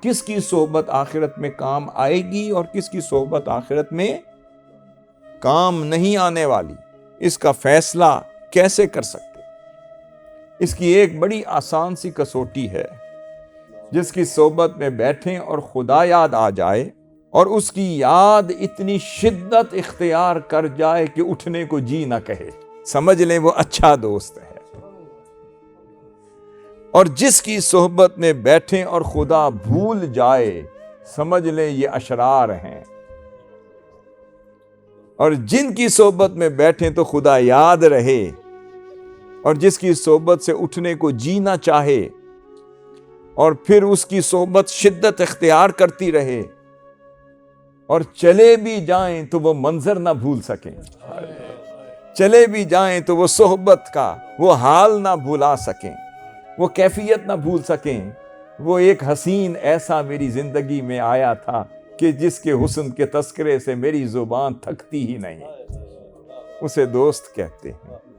کس کی صحبت آخرت میں کام آئے گی اور کس کی صحبت آخرت میں کام نہیں آنے والی، اس کا فیصلہ کیسے کر سکتے؟ اس کی ایک بڑی آسان سی کسوٹی ہے، جس کی صحبت میں بیٹھیں اور خدا یاد آ جائے اور اس کی یاد اتنی شدت اختیار کر جائے کہ اٹھنے کو جی نہ کہے، سمجھ لیں وہ اچھا دوست ہے۔ اور جس کی صحبت میں بیٹھیں اور خدا بھول جائے، سمجھ لیں یہ اشرار ہیں۔ اور جن کی صحبت میں بیٹھیں تو خدا یاد رہے، اور جس کی صحبت سے اٹھنے کو جی نہ چاہے اور پھر اس کی صحبت شدت اختیار کرتی رہے اور چلے بھی جائیں تو وہ منظر نہ بھول سکیں، چلے بھی جائیں تو وہ صحبت کا وہ حال نہ بھلا سکیں، وہ کیفیت نہ بھول سکیں۔ وہ ایک حسین ایسا میری زندگی میں آیا تھا کہ جس کے حسن کے تذکرے سے میری زبان تھکتی ہی نہیں، اسے دوست کہتے ہیں۔